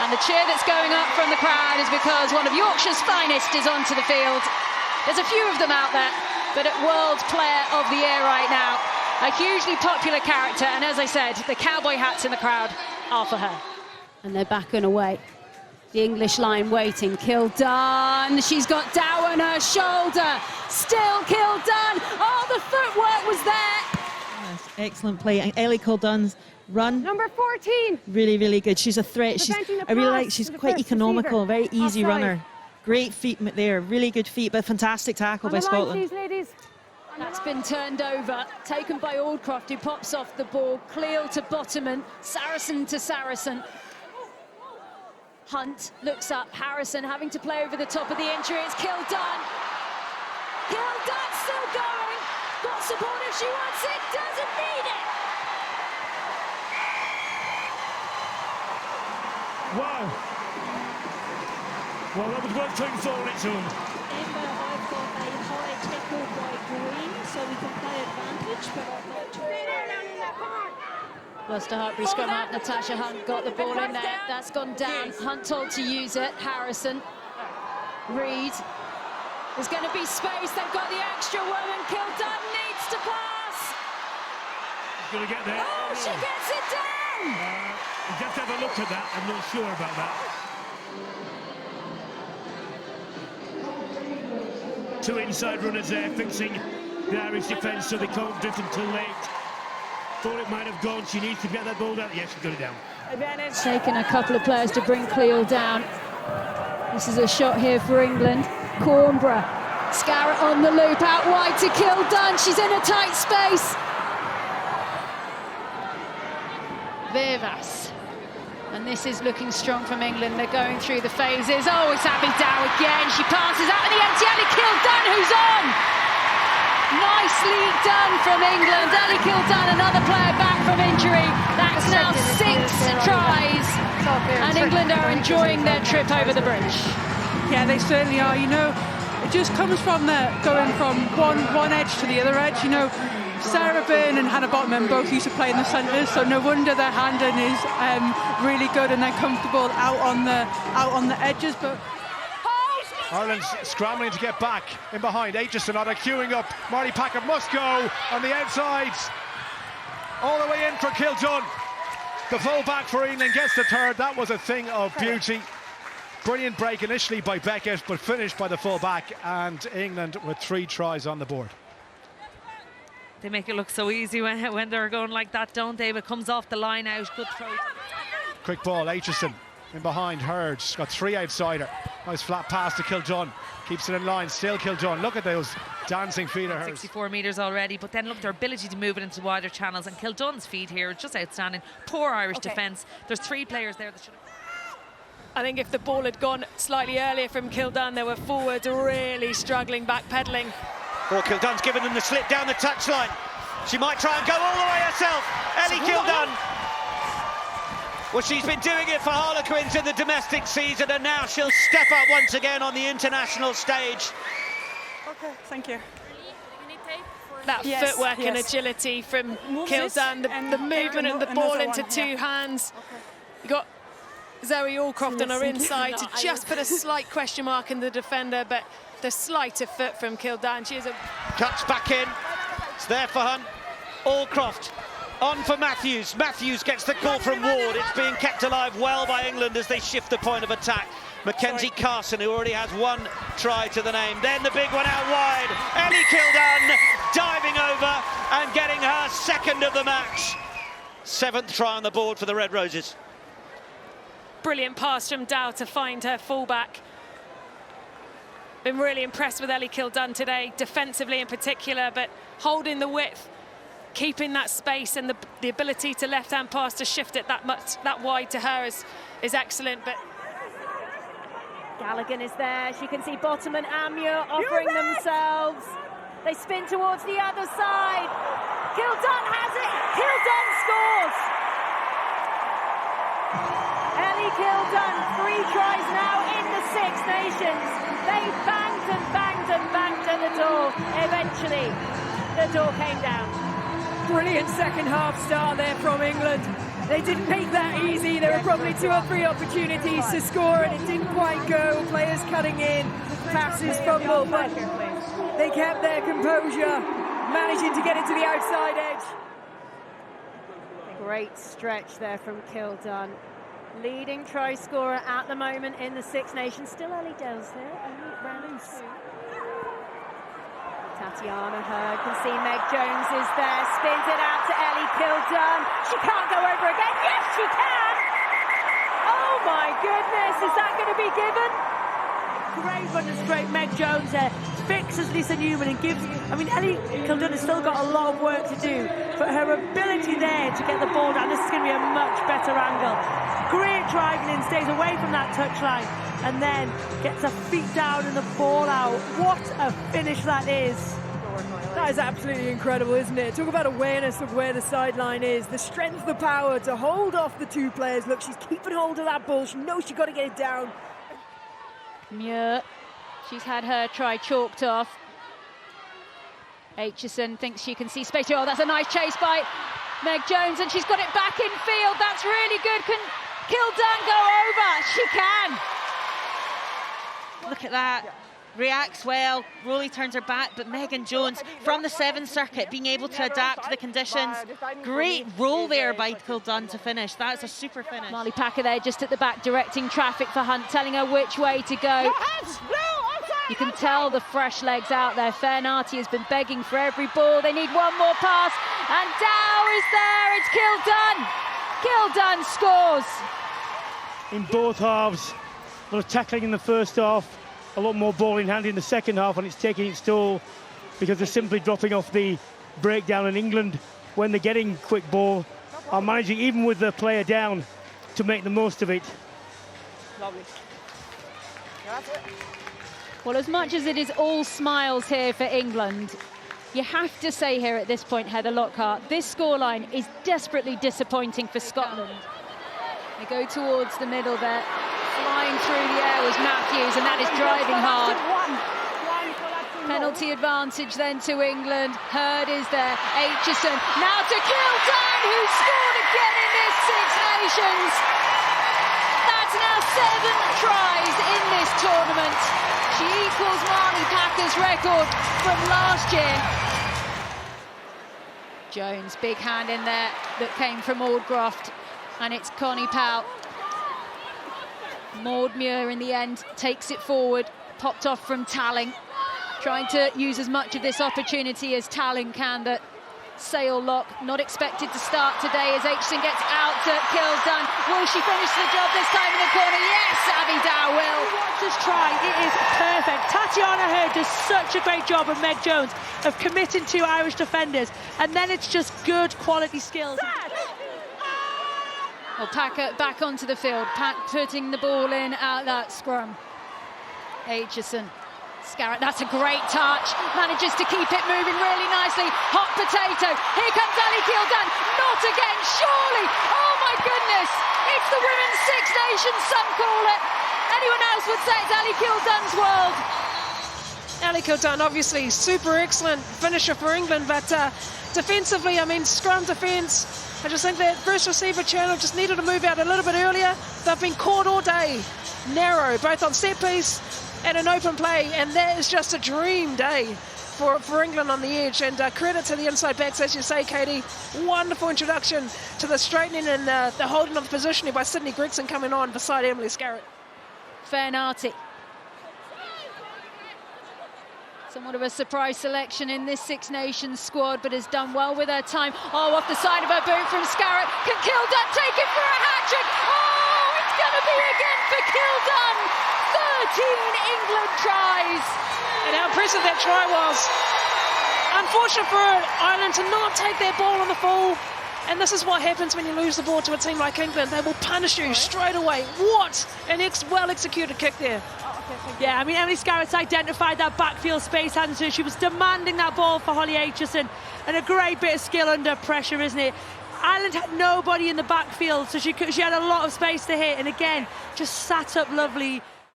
And the cheer that's going up from the crowd is because one of Yorkshire's finest is onto the field. There's a few of them out there, but at World Player of the Year right now, a hugely popular character, and as I said, the cowboy hats in the crowd are for her. And they're back and away. The English line waiting. Kildunne, she's got Dow on her shoulder. Still Kildunne. Oh, the footwork was there. Yes, excellent play. And Ellie Kildunne's run. Number 14. Really, really good. She's a threat. I really like. She's quite economical. Very easy Offside. runner. Great feet there. Really good feet, but fantastic tackle by Scotland. Please, ladies. That's been turned over, taken by Aldcroft, who pops off the ball. Cleo to Bottoman, Saracen to Saracen. Hunt looks up, Harrison having to play over the top of the injury. It's Kildunne. Kildunne still going. Got support if she wants it, doesn't need it. Wow. Well, that was one thing for its own. Emma, I've got a high tackle by Green, so we can play advantage, but I've got to... Gloucester Hartbury scrum out, Natasha Hunt got the ball in there, that's gone down, Hunt told to use it, Harrison, Reed, there's going to be space, they've got the extra woman, Kildunne needs to pass! She's going to get there. Oh, she gets it down! You have to have a look at that, I'm not sure about that. Two inside runners there, fixing the Irish defence so they can't drift until late. Thought it might have gone, she needs to get that ball down. Yes, she's got it down. Taken a couple of players to bring Cleo down. This is a shot here for England. Cornborough, Scarrett on the loop, out wide to Kildunne. She's in a tight space. Vivas. And this is looking strong from England. They're going through the phases. Oh, it's Abby Dow again. She passes out in the empty. Ellie Kildunne, who's on. Nicely done from England. Ellie Kildunne, another player back from injury. That's now 6 tries. And England are enjoying their trip over the bridge. Yeah, they certainly are. You know, it just comes from going from one edge to the other edge. You know, Sarah Byrne and Hannah Botman both used to play in the centres, so no wonder their handling is really good and they're comfortable out on the edges. But Ireland's scrambling to get back in behind. Aitchison on queuing up. Marty Packard must go on the outsides. All the way in for Kildunne. The full back for England gets the third. That was a thing of beauty. Brilliant break initially by Beckett, but finished by the full back, and England with 3 tries on the board. They make it look so easy when they're going like that, don't they? But comes off the line out, good throw. Quick ball, Aitchison in behind, Hurd. Got 3 outside her. Nice flat pass to Kildunne. Keeps it in line, still Kildunne. Look at those dancing feet of hers. 64 metres already, but then look, their ability to move it into wider channels, and Kildunne's feet here is just outstanding. Poor Irish defence. There's 3 players there that should have... I think if the ball had gone slightly earlier from Kildunne, there were forwards really struggling, backpedaling. Well, Kildunne's given them the slip down the touchline. She might try and go all the way herself. Ellie Kildunne. Well, she's been doing it for Harlequins in the domestic season, and now she'll step up once again on the international stage. okay, thank you. That footwork and agility from Kildunne, the movement of the ball into 2 hands. You got Zoe Aldcroft on her inside to just put a slight question mark in the defender, but the sleight of foot from Kildunne. She is a... Cuts back in. It's there for Hunt. Aldcroft on for Matthews. Matthews gets the call from Ward. It's being kept alive well by England as they shift the point of attack. Mackenzie Carson, who already has 1 try to the name. Then the big one out wide. Ellie Kildunne diving over and getting her 2nd of the match. 7th try on the board for the Red Roses. Brilliant pass from Dow to find her fullback. Been really impressed with Ellie Kildunne today, defensively in particular, but holding the width, keeping that space, and the ability to left-hand pass to shift it that wide to her is excellent. But Gallagher is there. She can see Bottom and Amur offering themselves. They spin towards the other side. Kildunne has it. Kildunne scores. Ellie Kildunne, 3 tries now in the 6 Nations. They banged and banged and banged at the door. Eventually, the door came down. Brilliant second half start there from England. They didn't make that easy. There were probably 2 or 3 opportunities to score and it didn't quite go. Players cutting in, passes, fumble, but they kept their composure, managing to get it to the outside edge. Great stretch there from Kildunne. Leading try scorer at the moment in the Six Nations. Still Ellie Dells there, only round 2. Tatiana Hurd can see Meg Jones is there, spins it out to Ellie Kildunne. She can't go over again. Yes, she can! Oh my goodness, is that going to be given? Great run and straight, Meg Jones there. Fixes Lisa Newman and gives... I mean, Ellie Kildunne has still got a lot of work to do, but her ability there to get the ball down, this is going to be a much better angle. Great driving in, stays away from that touchline, and then gets her feet down and the ball out. What a finish that is. That is absolutely incredible, isn't it? Talk about awareness of where the sideline is, the strength, the power to hold off the 2 players. Look, she's keeping hold of that ball. She knows she's got to get it down. Muir, she's had her try chalked off. Aitchison thinks she can see space. Oh, that's a nice chase by Meg Jones, and she's got it back in field. That's really good. Can Kildunne go over? She can. Look at that. Reacts well, Rowley turns her back, but Megan Jones from the 7th circuit being able to adapt to the conditions. Great roll there by Kildunne to finish. That's a super finish. Marley Packer there just at the back directing traffic for Hunt, telling her which way to go. You can tell the fresh legs out there. Fairnati has been begging for every ball. They need one more pass, and Dow is there. It's Kildunne. Kildunne scores. In both halves, a lot of tackling in the first half, a lot more ball in hand in the second half, and it's taking its toll because they're simply dropping off the breakdown. In England, when they're getting quick ball, are managing, even with the player down, to make the most of it. Lovely. Well, as much as it is all smiles here for England, you have to say here at this point, Heather Lockhart, this scoreline is desperately disappointing for Scotland. They go towards the middle there. Flying through the air was Matthews, and that is driving hard. Penalty advantage then to England. Hurd is there. Aitchison now to Kildunne, who scored again in this Six Nations. That's now 7 tries in this tournament. She equals Marley Packer's record from last year. Jones, big hand in there that came from Aldcroft, and it's Connie Powell. Maud Muir in the end takes it forward, popped off from Talling, trying to use as much of this opportunity as Talling can. That sail lock not expected to start today as Aitchison gets out to Kildunne. Will she finish the job this time in the corner? Yes, Abby Dow will. Just try, it is perfect. Tatiana Hurd does such a great job of Meg Jones of committing 2 Irish defenders, and then it's just good quality skills. Well, Packer back onto the field, putting the ball in out that scrum. Aitchison, Scarrett, that's a great touch, manages to keep it moving really nicely. Hot potato, here comes Ellie Kildunne, not again, surely, oh my goodness, it's the Women's Six Nations, some call it. Anyone else would say it's Ellie Kildunne's world. Ellie Kildunne, obviously, super excellent finisher for England, but defensively, I mean, scrum defence, I just think that first receiver channel just needed to move out a little bit earlier. They've been caught all day, narrow, both on set piece and an open play, and that is just a dream day for England on the edge. And credit to the inside backs, as you say, Katie. Wonderful introduction to the straightening and the holding of the position by Sydney Gregson coming on beside Emily Scarrett. Fairnati. Somewhat of a surprise selection in this Six Nations squad, but has done well with her time. Oh, off the side of her boot from Scarrett. Can Kildunne take it for a hat-trick? Oh, it's going to be again for Kildunne. 13 England tries. And how impressive that try was. Unfortunate for Ireland to not take their ball on the full. And this is what happens when you lose the ball to a team like England. They will punish you straight away. What an well-executed kick there. Yeah, I mean, Emily Scarrett's identified that backfield space, hadn't she? She was demanding that ball for Holly Aitchison, and a great bit of skill under pressure, isn't it? Ireland had nobody in the backfield, so she had a lot of space to hit, and again, just sat up lovely.